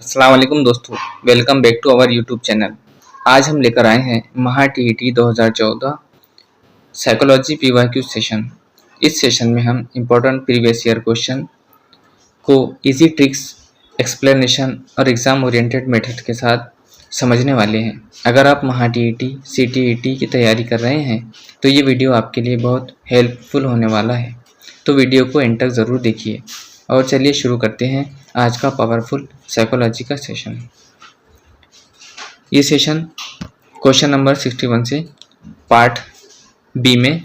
अस्सलाम वालेकुम दोस्तों, welcome back to our YouTube channel. आज हम लेकर आए हैं Maha TET 2014 psychology PYQ session. इस सेशन में हम इम्पोर्टेंट प्रीवियस ईयर क्वेश्चन को इजी ट्रिक्स, एक्सप्लेनेशन और एग्ज़ाम ओरिएंटेड मेथड के साथ समझने वाले हैं। अगर आप महा टीईटी, सीटीईटी की तैयारी कर रहे हैं तो ये वीडियो आपके लिए बहुत हेल्पफुल होने वाला है, तो वीडियो को एंड तक ज़रूर देखिए। और चलिए शुरू करते हैं आज का पावरफुल साइकोलॉजी का सेशन। ये सेशन क्वेश्चन नंबर 61 से पार्ट बी में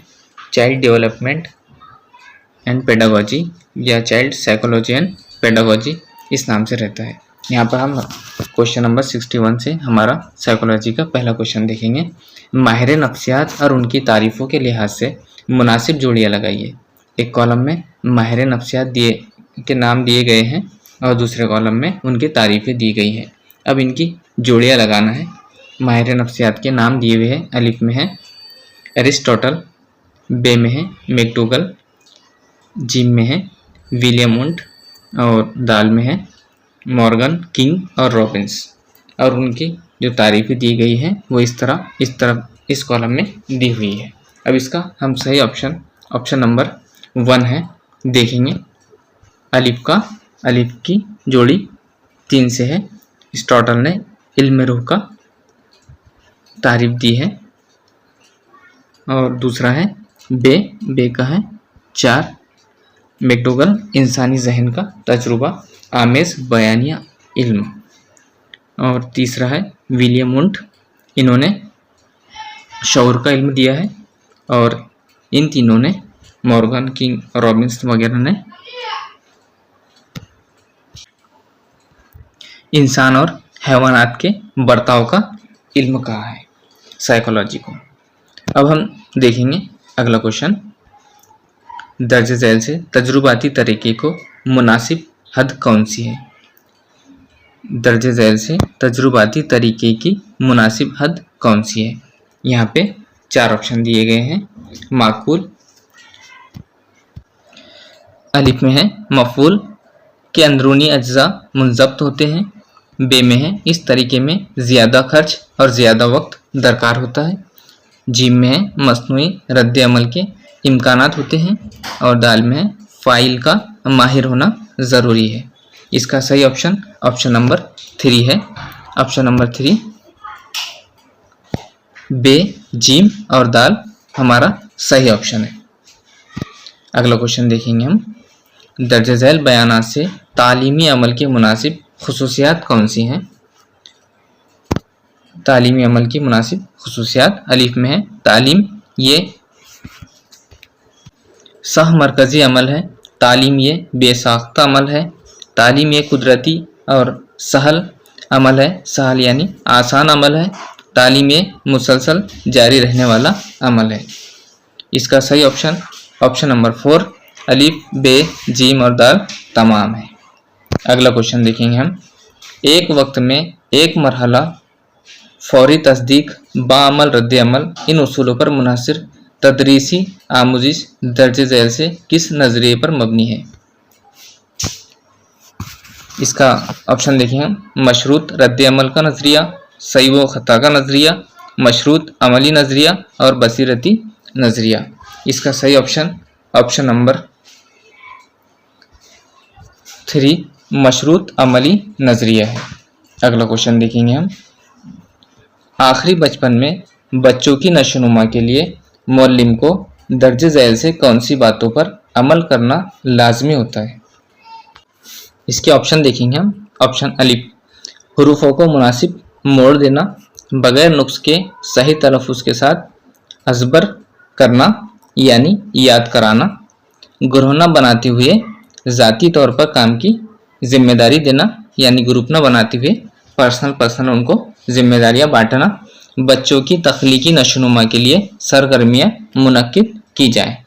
चाइल्ड डेवलपमेंट एंड पेडागोजी या चाइल्ड साइकोलॉजी एंड पेडागोजी इस नाम से रहता है। यहाँ पर हम क्वेश्चन नंबर 61 से हमारा साइकोलॉजी का पहला क्वेश्चन देखेंगे। माहिर नफ्सियात और उनकी तारीफ़ों के लिहाज से मुनासिब जोड़ियाँ लगाइए। एक कॉलम में माहिर नफ्सियात के नाम दिए गए हैं और दूसरे कॉलम में उनकी तारीफ़ें दी गई हैं। अब इनकी जोड़ियाँ लगाना है। माहिर नफ्सियात के नाम दिए हुए हैं। अलिफ में है एरिस्टोटल, बे में है मैकडूगल, जिम में है विलियम वुंट और दाल में है मॉर्गन, किंग और रॉबिन्स। और उनकी जो तारीफ़ें दी गई हैं वो इस तरफ इस कॉलम में दी हुई है। अब इसका हम सही ऑप्शन नंबर 1 है देखेंगे। अलिफ की जोड़ी 3 से है। एरिस्टोटल ने इल्म रूह का तारीफ दी है। और दूसरा है बे का है 4। मैकडूगल इंसानी जहन का तजुर्बा आमेज बयानिया इल्म। और तीसरा है विलियम वुंट, इन्होंने शऊर का इल्म दिया है। और इन तीनों ने मॉर्गन, किंग, रॉबिन्स वगैरह ने इंसान और हैवानात के बर्ताव का इल्म कहा है साइकोलॉजी को। अब हम देखेंगे अगला क्वेश्चन। दर्ज झैल से तजुर्बाती तरीके को मुनासिब हद कौन सी है? दर्ज झैल से तजुर्बाती तरीके की मुनासिब हद कौन सी है? यहाँ पे 4 ऑप्शन दिए गए हैं। माकूल, अलिफ में है मफूल के अंदरूनी अज्जा मुंज़ब्त होते हैं। बे में है इस तरीके में ज़्यादा खर्च और ज़्यादा वक्त दरकार होता है। जिम में है मस्नूई रद्द अमल के इम्कानात होते हैं। और दाल में है फ़ाइल का माहिर होना ज़रूरी है। इसका सही ऑप्शन नंबर 3 है। ऑप्शन नंबर 3 बे, जिम और दाल हमारा सही ऑप्शन है। अगला क्वेश्चन देखेंगे हम। दर्ज झैल बयानात से तालीमी अमल के मुनासिब खुसूसियात कौन सी हैं? तालीमी अमल की मुनासिब खुसूसियात अलिफ में है तालीम ये सह मरकज़ी अमल है। तालीम ये बेसाख्ता अमल है। तालीम ये कुदरती और सहल अमल है। सहल यानी आसान अमल है। तालीम ये मुसलसल जारी रहने वाला अमल है। इसका सही ऑप्शन नंबर 4 अलिफ, बे, जीम और दाल तमाम है। अगला क्वेश्चन देखेंगे हम। एक वक्त में एक मरहला, फौरी तस्दीक, बाअमल रद्द अमल, इन उसूलों पर मुनहसर तदरीसी आमूजिश दर्ज झैल से किस नज़रिए पर मबनी है? इसका ऑप्शन देखें हम। मशरूत रद्द अमल का नज़रिया, सही व खता का नज़रिया, मशरूत अमली नज़रिया और बसीरती नज़रिया। इसका सही ऑप्शन नंबर 3 मशरूत अमली नज़रिया है। अगला क्वेश्चन देखेंगे हम। आखिरी बचपन में बच्चों की नशोनुमा के लिए मुअल्लिम को दर्ज झैल से कौन सी बातों पर अमल करना लाजमी होता है? इसके ऑप्शन देखेंगे हम। ऑप्शन अलिफ, हुरूफों को मुनासिब मोड़ देना, बगैर नुक्स के सही तलफ़ुज़ के साथ अज़बर करना यानी याद कराना, ग्रुप बनाते हुए ज़ाती तौर पर काम की जिम्मेदारी देना यानी ग्रुप न बनाते हुए पर्सनल उनको जिम्मेदारियां बांटना, बच्चों की तख्लीकी नशोनुमा के लिए सरगर्मियां मुनक्किद की जाए।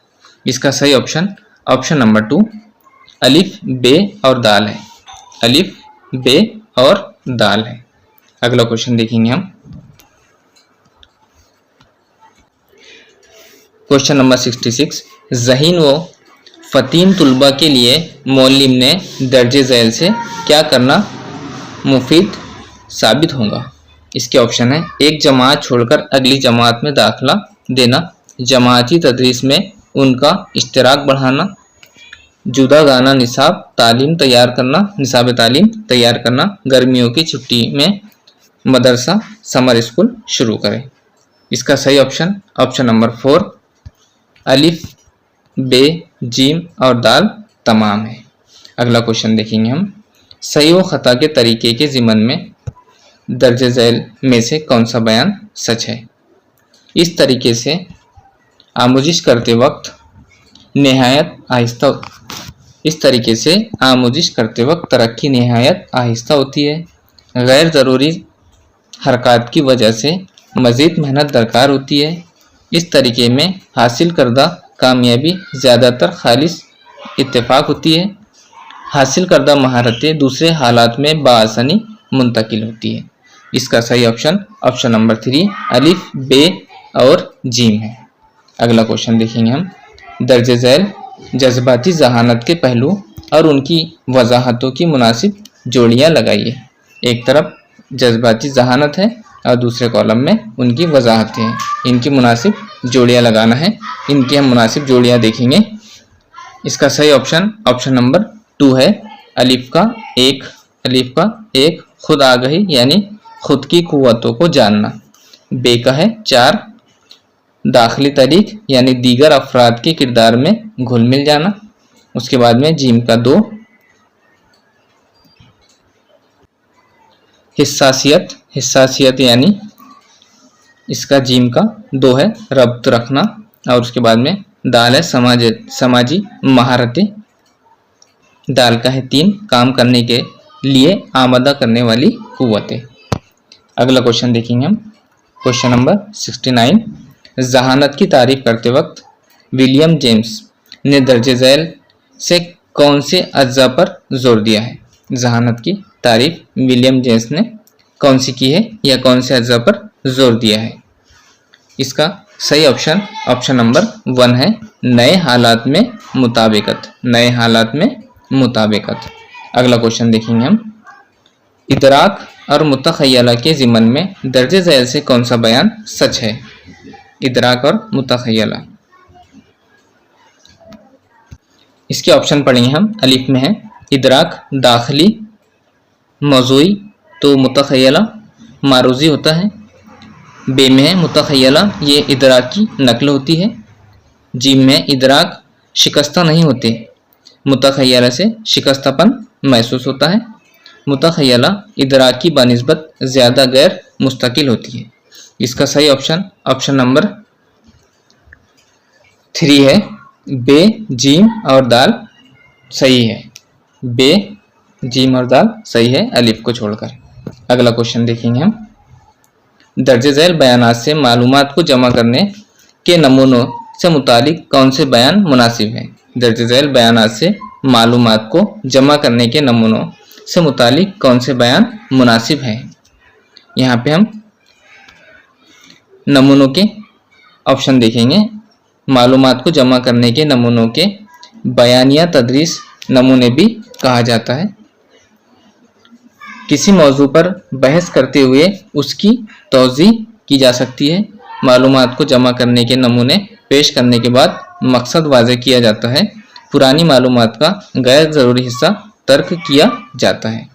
इसका सही ऑप्शन नंबर 2 अलिफ, बे और दाल है। अलिफ, बे और दाल है। अगला क्वेश्चन देखेंगे हम। क्वेश्चन नंबर 66 ज़हीन व फ़तीन तुलबा के लिए मौलिम ने दर्ज झैल से क्या करना मुफीद साबित होगा? इसके ऑप्शन है, एक जमात छोड़कर अगली जमात में दाखिला देना, जमाती तदरीस में उनका इश्तिराक बढ़ाना, जुदा गाना निसाब तालीम तैयार करना, गर्मियों की छुट्टी में मदरसा समर स्कूल शुरू करें। इसका सही ऑप्शन नंबर 4 अलिफ, बे, जीम और दाल तमाम है। अगला क्वेश्चन देखेंगे हम, सही व खता के तरीके के ज़िमन में दर्ज झैल में से कौन सा बयान सच है? इस तरीके से आमोजिश करते वक्त तरक्की नहायत आहिस्ता होती है। गैर ज़रूरी हरकत की वजह से मज़ीद मेहनत दरकार होती है। इस तरीके में हासिल करदा कामयाबी ज़्यादातर खालिस इत्तेफाक होती है। हासिल करदा महारतें दूसरे हालात में बाआसानी मुंतकिल होती है। इसका सही ऑप्शन नंबर 3 अलिफ, बे और जीम है। अगला क्वेश्चन देखेंगे हम, दर्ज झैल जज्बाती जहानत के पहलू और उनकी वजाहतों की मुनासिब जोड़ियाँ लगाइए। एक तरफ जज्बाती जहानत है और दूसरे कॉलम में उनकी वजाहतें हैं। इनकी मुनासिब जोड़ियाँ लगाना है। इनकी हम मुनासिब जोड़ियाँ देखेंगे। इसका सही ऑप्शन नंबर 2 है, अलिफ का एक खुद आगही यानी खुद की कुव्वतों को जानना। बे का है 4 दाखिली तरीक यानी दीगर अफराद के किरदार में घुल मिल जाना। उसके बाद में जीम का 2 हिस्सासियत यानी इसका जीम का 2 है रब्त रखना। और उसके बाद में दाल है समाजी महारतें। दाल का है 3 काम करने के लिए आमादा करने वाली कुव्वतें। अगला क्वेश्चन देखेंगे हम, क्वेश्चन नंबर 69, जहानत की तारीफ करते वक्त विलियम जेम्स ने दर्ज झैल से कौन से अज्जा पर जोर दिया है? जहानत की तारीफ विलियम जेम्स ने कौन सी की है या कौन से अज्जा पर जोर दिया है? इसका सही ऑप्शन नंबर 1 है, नए हालात में मुताबिकत। अगला क्वेश्चन देखेंगे हम, इदराक और मुतखय्यला के ज़िमन में दर्ज झैल से कौन सा बयान सच है? इदराक और मुतखय्यला, इसके ऑप्शन पढ़ेंगे हम। अलिफ में है इदराक दाखिली मौज़ूई तो मुतखय्यला मारूजी होता है। बे में है मुतखय्यला ये इदराक की नकल होती है। जीम में इदराक शिकस्ता नहीं होते, मुतखय्यला से शिकस्तापन महसूस होता है। मुतखय्यला इदराक की बनिस्बत ज़्यादा गैर मुस्तकिल होती है। इसका सही ऑप्शन नंबर 3 है, बे, जीम और दाल सही है। बे, जीम और दाल सही है अलिफ को छोड़कर। अगला क्वेश्चन देखेंगे हम, दर्ज झैल बयानात से मालूमात को जमा करने के नमूनों से मुतालिक कौन से बयान मुनासिब हैं? दर्ज झैल बयानात से मालूमात को जमा करने के नमूनों से मुतालिक कौन से बयान मुनासिब हैं? यहाँ पे हम नमूनों के ऑप्शन देखेंगे। मालूमात को जमा करने के नमूनों के बयानिया तदरीस नमूने भी कहा जाता है। किसी मौजू पर बहस करते हुए उसकी तौज़ीह की जा सकती है। मालूमात को जमा करने के नमूने पेश करने के बाद मकसद वाज़ेह किया जाता है। पुरानी मालूमात का गैर ज़रूरी हिस्सा तर्क किया जाता है।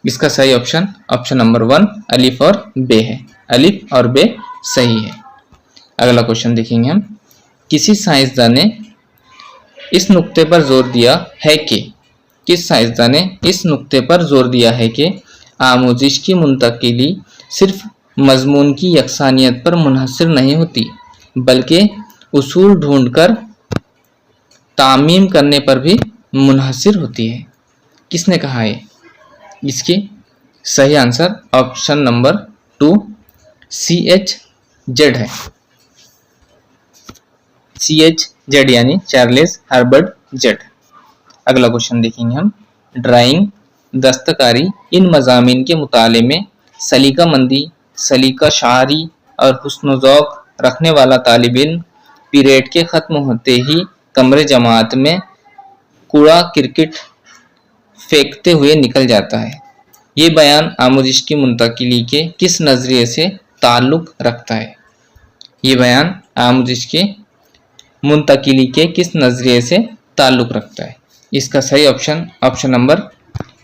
इसका सही ऑप्शन नंबर 1 अलिफ और बे है। अलिफ और बे सही है। अगला क्वेश्चन देखेंगे हम, किसी साइंसदान ने इस नुक्ते पर जोर दिया है कि आमोजिश की मुंतकिली सिर्फ मजमून की यकसानियत पर मुनहसर नहीं होती बल्कि उसूल ढूंढकर तामीम करने पर भी मुनहसर होती है। किसने कहा है? इसकी सही आंसर ऑप्शन नंबर 2 CHZ है। CHZ यानी चार्ल्स हर्बर्ट जेड। अगला क्वेश्चन देखेंगे हम, ड्राइंग, दस्तकारी इन मज़ामीन के मुताले में सलीकामंदी, सलीका शारी और हुस्न ज़ौक़ रखने वाला तालिब इल्म पीरियड के ख़त्म होते ही कमरे जमात में कूड़ा क्रिकेट फेंकते हुए निकल जाता है। ये बयान आमोजिश की मुंतकिली के किस नज़रिए से ताल्लुक़ रखता है? ये बयान आमोजिश के मुंतकिली के किस नज़रिए से ताल्लुक़ रखता है? इसका सही ऑप्शन नंबर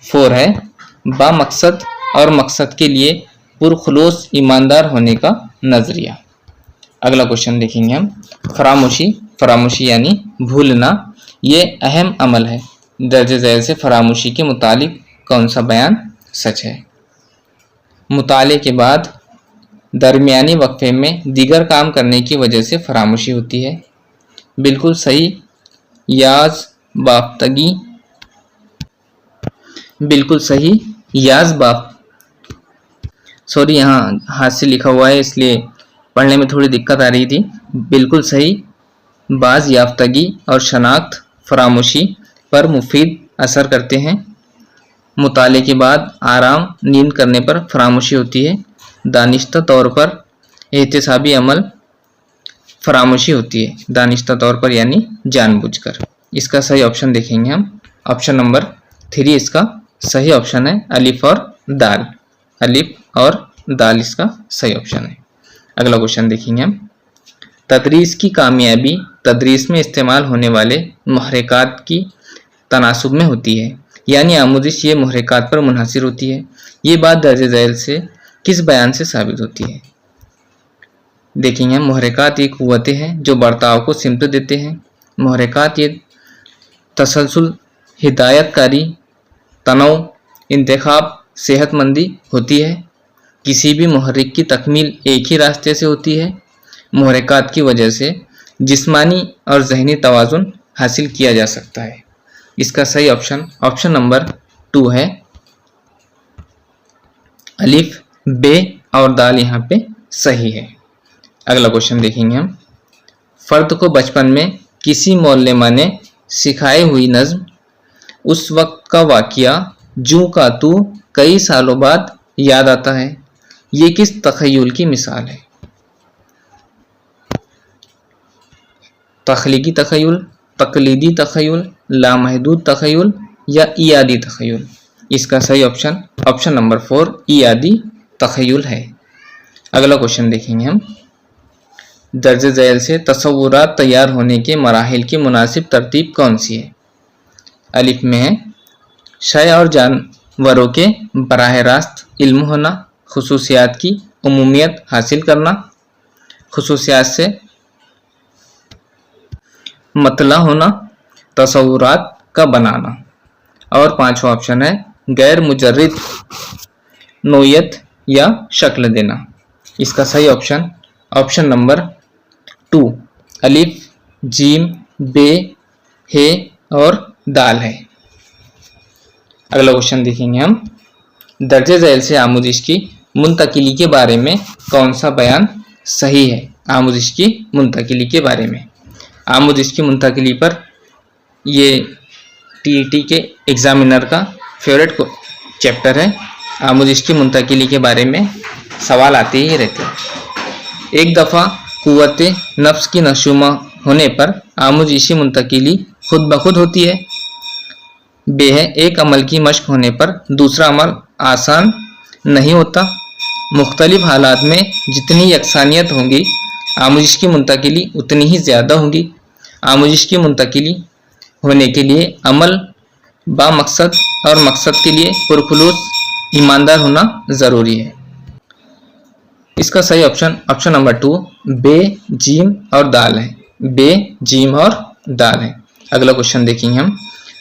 4 है, बामकसद और मकसद के लिए पुरखुलूस ईमानदार होने का नज़रिया। अगला क्वेश्चन देखेंगे हम। फरामोशी यानी भूलना, ये अहम अमल है। दर्ज झैल से फरामोशी के मुतालिक कौन सा बयान सच है? मुताले के बाद दरमियानी वक्फे में दीगर काम करने की वजह से फरामोशी होती है। बिल्कुल सही, याज बाफ्तगी। बिल्कुल सही, सॉरी, यहाँ हाथ से लिखा हुआ है इसलिए पढ़ने में थोड़ी दिक्कत आ रही थी। बिल्कुल सही, बाज याफ्तगी और शनाख्त फरामोशी पर मुफीद असर करते हैं। मुताले के बाद आराम नींद करने पर फरामोशी होती है। दानिश्ता तौर पर एहतिसाबी अमल फरामोशी होती है, दानिश्ता तौर पर यानी जानबूझकर। इसका सही ऑप्शन देखेंगे हम। ऑप्शन नंबर 3 इसका सही ऑप्शन है, अलिफ और दाल। अलिफ और दाल इसका सही ऑप्शन है। अगला क्वेश्चन देखेंगे हम। तदरीस की कामयाबी तदरीस में इस्तेमाल होने वाले मुहर्रिकात की तनासुब में होती है, यानी आमोजिश ये मुहर्रिकात पर मुनहसिर होती है। ये बात दर्ज झैल से किस बयान से साबित होती है? देखेंगे हम। मुहर्रिकात ये कुव्वतें हैं जो बर्ताव को सिमत देते हैं। मुहर्रिकात ये तसलसल, हिदायतकारी, तनव, इंतखाब, सेहतमंदी होती है। किसी भी मुहर्रिक की तकमील एक ही रास्ते से होती है। मुहर्रिकात की वजह से जिस्मानी और ज़हनी तवाज़ुन हासिल किया जा सकता है। इसका सही ऑप्शन नंबर 2 है, अलिफ, बे और दाल यहाँ पे सही है। अगला क्वेश्चन देखेंगे हम। फ़र्द को बचपन में किसी मौल्लमा ने सिखाई हुई नज़्म उस वक्त का वाक़िया जूं का तू कई सालों बाद याद आता है, ये किस तख़य्युल की मिसाल है? तख्लीकी तख़य्युल, तक़लीदी तख़य्युल, लामहदूद तख़य्युल या इयादी तख़य्युल? इसका सही ऑप्शन नंबर 4 इयादी तख़य्युल है। अगला क्वेश्चन देखेंगे हम। दर्ज झैल से तसव्वुरात तैयार होने के मराहिल की मुनासिब तरतीब कौन सी है? अलिफ में है शय और जानवरों के बराह रास्त इल्म होना, खुसूसियात की उमूमियत हासिल करना, खुसूसियात से मतला होना, तसव्वुरात का बनाना, और 5वां ऑप्शन है गैर मुजर्रिद नोयत या शक्ल देना। इसका सही ऑप्शन नंबर 2 अलिफ, जीम, बे, हे और दाल है। अगला क्वेश्चन देखेंगे हम। दर्ज झैल से आमोजिश की मुंतकिली के बारे में कौन सा बयान सही है? आमोजिश की मुंतकिली के बारे में। आमोजिश की मुंतकिली पर ये टीईटी के एग्जामिनर का फेवरेट चैप्टर है। आमोजिश की मुंतकिली के बारे में सवाल आते ही रहते हैं। एक दफ़ा कुव्वत नफ्स की नशुमा होने पर आमोजिशी मुंतकिली खुद ब खुद होती है। बे है एक अमल की मश्क होने पर दूसरा अमल आसान नहीं होता। मुख्तलिफ हालात में जितनी यकसानियत होगी आमोजिश की मुंतकिली उतनी ही ज़्यादा होगी। आमोजिश की मुंतकिली होने के लिए अमल बामकसद और मकसद के लिए पुरखुलूस ईमानदार होना ज़रूरी है। इसका सही ऑप्शन नंबर 2 बे, जीम और दाल है। बे, जीम और दाल है। अगला क्वेश्चन देखेंगे हम।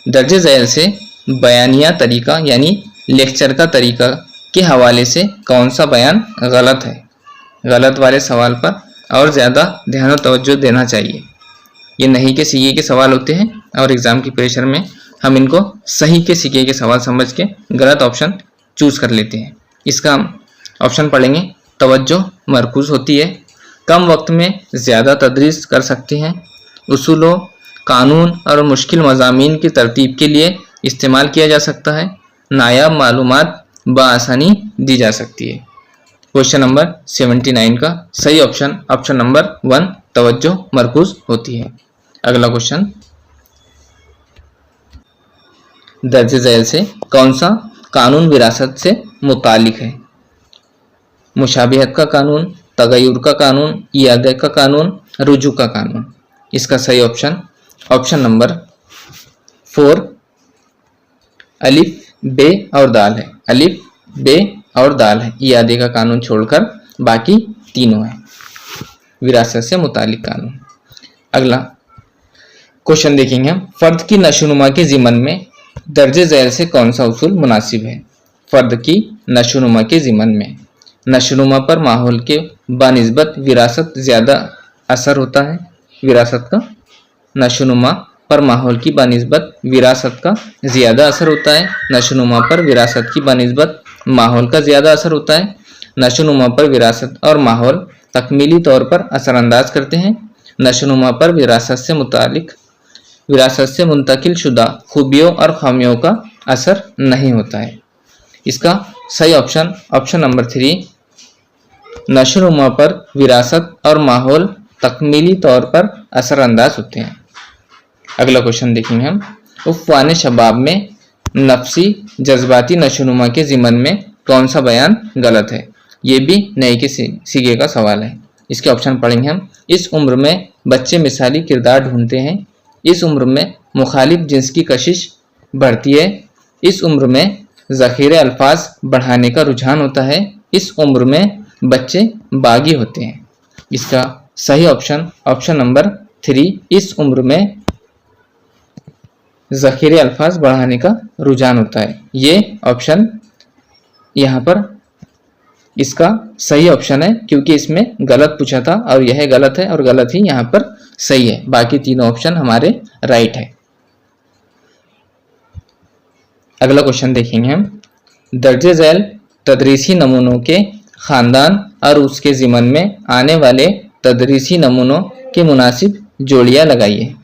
दर्ज झैल से बयानिया तरीका यानी लेक्चर का तरीका के हवाले से कौन सा बयान गलत है? गलत वाले सवाल पर और ज़्यादा ध्यान और तवज्जो देना चाहिए। ये नहीं के सीखे के सवाल होते हैं और एग्ज़ाम की प्रेशर में हम इनको सही के सीखे के सवाल समझ के गलत ऑप्शन चूज़ कर लेते हैं। इसका ऑप्शन पढ़ेंगे। तवज्जो मरकूज़ होती है, कम वक्त में ज़्यादा तदरीस कर सकते हैं, उसूलों, कानून और मुश्किल मज़ामीन की तरतीब के लिए इस्तेमाल किया जा सकता है, नायाब मालूमात बआसानी दी जा सकती है। क्वेश्चन नंबर 79 का सही ऑप्शन नंबर 1 तवज्जो मरकूज़ होती है। अगला क्वेश्चन। दर्ज झैल से कौन सा कानून विरासत से मुतालिक है? मुशाबिहत का कानून, तगय्युर का कानून, इयादे का कानून, रुजू का कानून। इसका सही ऑप्शन नंबर 4 अलिफ, बे और दाल है। अलिफ, बे और दाल है। इयादे का कानून छोड़कर बाकी तीनों है विरासत से मुतालिक कानून। अगला क्वेश्चन देखेंगे हम, फर्द की नशोनुमा के ज़िमन में दर्जे ज़ैल से कौन सा उसूल मुनासिब है? फर्द की नशोनुमा के ज़िमन में नशोनुमा पर माहौल के बानिस्बत विरासत ज़्यादा असर होता है। विरासत का नशोनुमा पर माहौल की बानिस्बत विरासत का ज़्यादा असर होता है। नशोनुमा पर विरासत की बानिस्बत माहौल का ज़्यादा असर होता है। नशोनुमा पर विरासत और माहौल तकमीली तौर पर असरअंदाज करते हैं। नशोनुमा पर विरासत से मुंतकिल शुदा खूबियों और खामियों का असर नहीं होता है। इसका सही ऑप्शन नंबर 3 नशोनुमा पर विरासत और माहौल तकमीली तौर पर असरअंदाज होते हैं। अगला क्वेश्चन देखेंगे हम, उफ़वान शबाब में नफसी जज्बाती नशोनुमा के ज़िमन में कौन सा बयान गलत है? ये भी नए के सीगे का सवाल है। इसके ऑप्शन पढ़ेंगे हम, इस उम्र में बच्चे मिसाली किरदार ढूंढते हैं। इस उम्र में मुखालिफ जिन्स की कशिश बढ़ती है। इस उम्र में ज़ख़ीरे अल्फाज बढ़ाने का रुझान होता है। इस उम्र में बच्चे बागी होते हैं। इसका सही ऑप्शन नंबर 3 इस उम्र में ज़ख़ीरे अल्फाज बढ़ाने का रुझान होता है। ये ऑप्शन यहाँ पर इसका सही ऑप्शन है, क्योंकि इसमें गलत पूछा था और यह गलत है और गलत ही यहाँ पर सही है। बाकी तीनों ऑप्शन हमारे राइट है। अगला क्वेश्चन देखेंगे हम, दर्जे झैल तदरीसी नमूनों के ख़ानदान और उसके ज़िमन में आने वाले तदरीसी नमूनों के मुनासिब जोड़ियाँ लगाइए।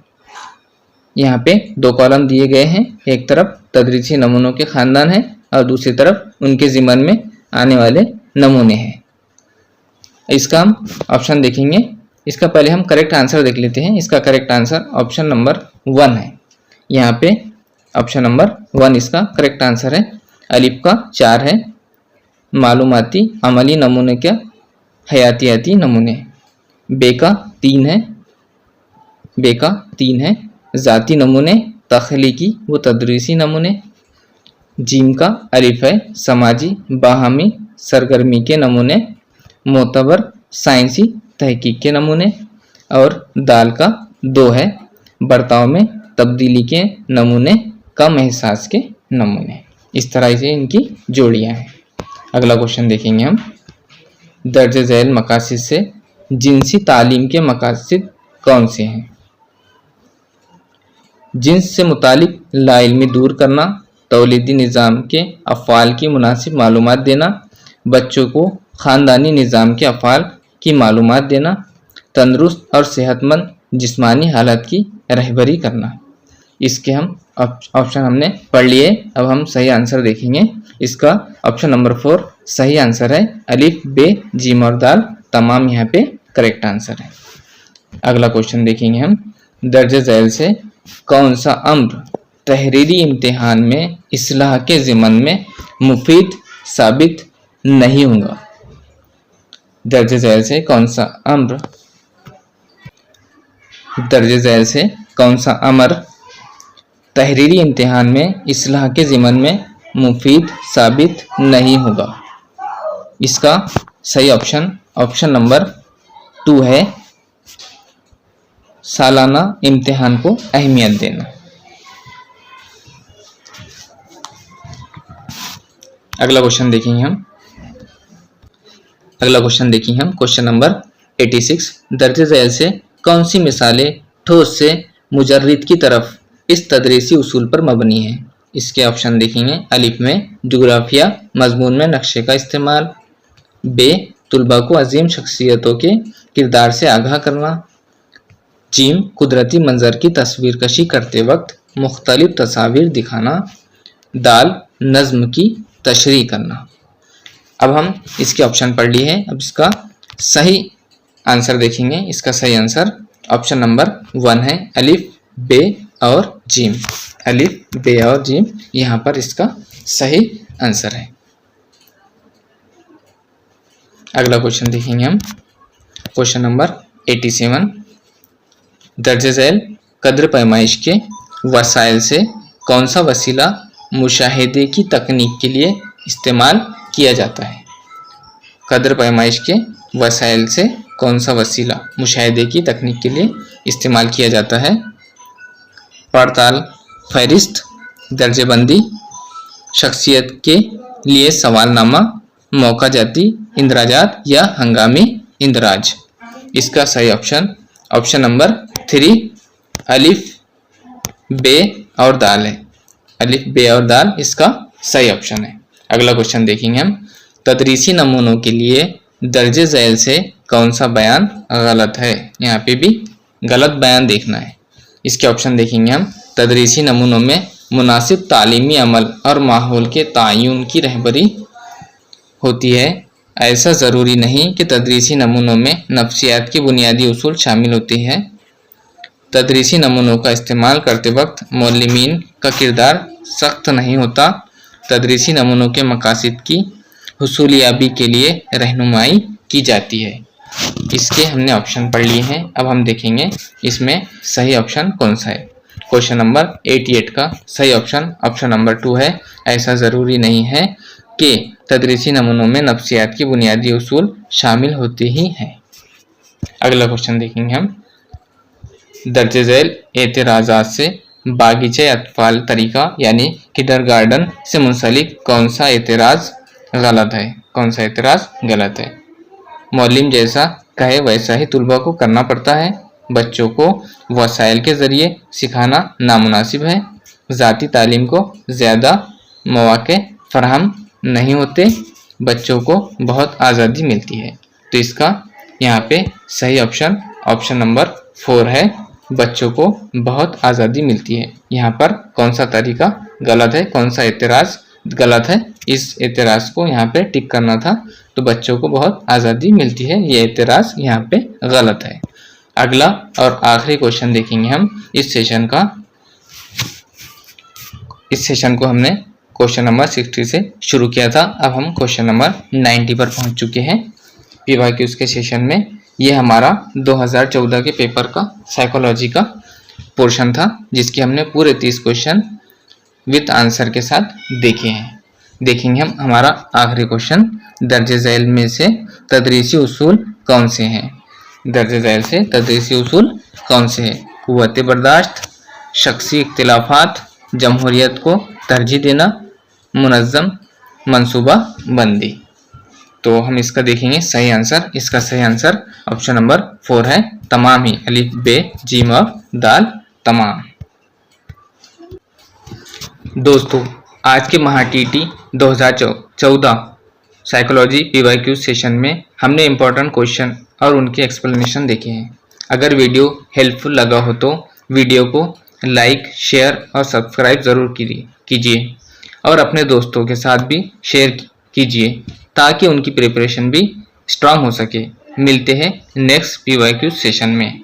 यहाँ पे 2 कॉलम दिए गए हैं। एक तरफ तदरीसी नमूनों के ख़ानदान है और दूसरी तरफ उनके ज़िमन में आने वाले नमूने हैं। इसका हम ऑप्शन देखेंगे। इसका पहले हम करेक्ट आंसर देख लेते हैं। इसका करेक्ट आंसर ऑप्शन नंबर 1 है। यहाँ पे ऑप्शन नंबर 1 इसका करेक्ट आंसर है। अलिफ का 4 है, मालूमाती अमली नमूने के हयातियाती नमूने। बे का 3 है, ज़ाती नमूने, तख्लीकी व तदरीसी नमूने। जीम का अलिफ है, समाजी बाहमी सरगर्मी के नमूने, मोतबर साइंसी तहकीक के नमूने। और दाल का 2 है, बर्ताव में तब्दीली के नमूने, कम एहसास के नमूने। इस तरह से इनकी जोड़ियाँ हैं। अगला क्वेश्चन देखेंगे हम, दर्जे झैल मकासिद से जिनसी तालीम के मकासिद कौन से हैं? जिन्स से मुतालिक लाइल्मी दूर करना, तौलीदी निज़ाम के अफ़आल की मुनासिब मालूमात देना, बच्चों को ख़ानदानी निज़ाम के अफ़आल की मालूमात देना, तंदुरुस्त और सेहतमंद जिस्मानी हालत की रहबरी करना। इसके हम ऑप्शन हमने पढ़ लिए। अब हम सही आंसर देखेंगे। इसका ऑप्शन नंबर 4 सही आंसर है। अलिफ, बे, जीम और दाल तमाम यहाँ पे करेक्ट आंसर है। अगला क्वेश्चन देखेंगे हम, दर्जे झैल से कौन सा अम्र तहरीरी इम्तिहान में इस्लाह के ज़िमन में मुफीद साबित नहीं होगा? दर्जे झैल से कौन सा अम्र तहरीरी इम्तिहान में इस्लाह के ज़िमन में मुफीद साबित नहीं होगा? इसका सही ऑप्शन नंबर 2 है, सालाना इम्तिहान को अहमियत देना। अगला क्वेश्चन देखेंगे हम क्वेश्चन नंबर 86, दर्जे झैल से कौन सी मिसालें ठोस से मुजर्रिद की तरफ इस तदरीसी उसूल पर मबनी है? इसके ऑप्शन देखेंगे। अलिफ में जोग्राफिया मजमून में नक्शे का इस्तेमाल, बे तुलबा को अजीम शख्सियतों के किरदार से आगाह करना, जीम कुदरती मंजर की तस्वीर कशी करते वक्त मुख्तलिफ तस्वीर दिखाना, दाल नज्म की तशरीह करना। अब हम इसके ऑप्शन पढ़ लिए हैं। अब इसका सही आंसर देखेंगे। इसका सही आंसर ऑप्शन नंबर 1 है, अलिफ, बे और जीम। अलिफ, बे और जीम यहाँ पर इसका सही आंसर है। अगला क्वेश्चन देखेंगे हम, क्वेश्चन नंबर 87। दर्ज झैल कद्र पैमाइश के वसाइल से कौन सा वसीला मुशाहिदे की तकनीक के लिए इस्तेमाल किया जाता है? कद्र पैमाइश के वसाइल से कौन सा वसीला मुशाहिदे की तकनीक के लिए इस्तेमाल किया जाता है? पड़ताल, फहरिस्त, दर्जेबंदी, शख्सियत के लिए सवालनामा, मौका जाती इंदराजात या हंगामी इंदराज। इसका सही ऑप्शन नंबर 3 अलिफ, बे और दाल है। अलिफ, बे और दाल इसका सही ऑप्शन है। अगला क्वेश्चन देखेंगे हम, तदरीसी नमूनों के लिए दर्जे झैल से कौन सा बयान गलत है? यहाँ पे भी गलत बयान देखना है। इसके ऑप्शन देखेंगे हम, तदरीसी नमूनों में मुनासिब तालीमी अमल और माहौल के तायुन की रहबरी होती है। ऐसा ज़रूरी नहीं कि तदरीसी नमूनों में नफ्सियात की बुनियादी उसूल शामिल होती है। तदरीसी नमूनों का इस्तेमाल करते वक्त मौलमीन का किरदार सख्त नहीं होता। तदरीसी नमूनों के मकासद की हुसूलियाबी के लिए रहनुमाई की जाती है। इसके हमने ऑप्शन पढ़ लिए हैं। अब हम देखेंगे इसमें सही ऑप्शन कौन सा है। क्वेश्चन नंबर 88 का सही ऑप्शन नंबर 2 है। ऐसा ज़रूरी नहीं है कि तदरीसी नमूनों में नफ्सियात की बुनियादी उसूल शामिल होते ही हैं। अगला क्वेश्चन देखेंगे हम, दर्जे झैल एतराज़ात से बागीचे अतफाल तरीका यानी किंडरगार्टन से मुंसलिक कौन सा एतराज़ गलत है? कौन सा एतराज़ गलत है? मौलिम जैसा कहे वैसा ही तुलबा को करना पड़ता है। बच्चों को वसाइल के ज़रिए सिखाना नामुनासिब है। ज़ाती तालीम को ज़्यादा मौक़े फराहम नहीं होते। बच्चों को बहुत आज़ादी मिलती है। तो इसका यहाँ पे सही ऑप्शन नंबर 4 है। बच्चों को बहुत आज़ादी मिलती है। यहाँ पर कौन सा तरीका गलत है, कौन सा एतराज़ गलत है, इस एतराज़ को यहाँ पे टिक करना था। तो बच्चों को बहुत आज़ादी मिलती है, ये एतराज़ यहाँ पे गलत है। अगला और आखिरी क्वेश्चन देखेंगे हम इस सेशन का। इस सेशन को हमने क्वेश्चन नंबर 60 से शुरू किया था। अब हम क्वेश्चन नंबर 90 पर पहुंच चुके हैं। पीवाईक्यूज़ के सेशन में ये हमारा 2014 के पेपर का साइकोलॉजी का पोर्शन था, जिसके हमने पूरे 30 क्वेश्चन विद आंसर के साथ देखे हैं। देखेंगे हम हमारा आखिरी क्वेश्चन, दर्जे झैल में से तदरीसी उसूल कौन से हैं? दर्जे झैल से तदरीसी उसूल कौन से हैं? कुव्वत बर्दाश्त, शख्सी इख्तिलाफात, जमहूरियत को तरजीह देना, मुनज़्ज़म मनसूबा बंदी। तो हम इसका देखेंगे सही आंसर। इसका सही आंसर ऑप्शन नंबर 4 है, तमाम ही, अलिफ, बे, जीम और दाल, तमाम। दोस्तों, आज के महाटीटी 2014 साइकोलॉजी पीवाईक्यू सेशन में हमने इम्पोर्टेंट क्वेश्चन और उनके एक्सप्लेनेशन देखे हैं। अगर वीडियो हेल्पफुल लगा हो तो वीडियो को लाइक, शेयर और सब्सक्राइब ज़रूर कीजिए और अपने दोस्तों के साथ भी शेयर कीजिए ताकि उनकी प्रिपरेशन भी स्ट्रांग हो सके। मिलते हैं नेक्स्ट पीवाईक्यू सेशन में।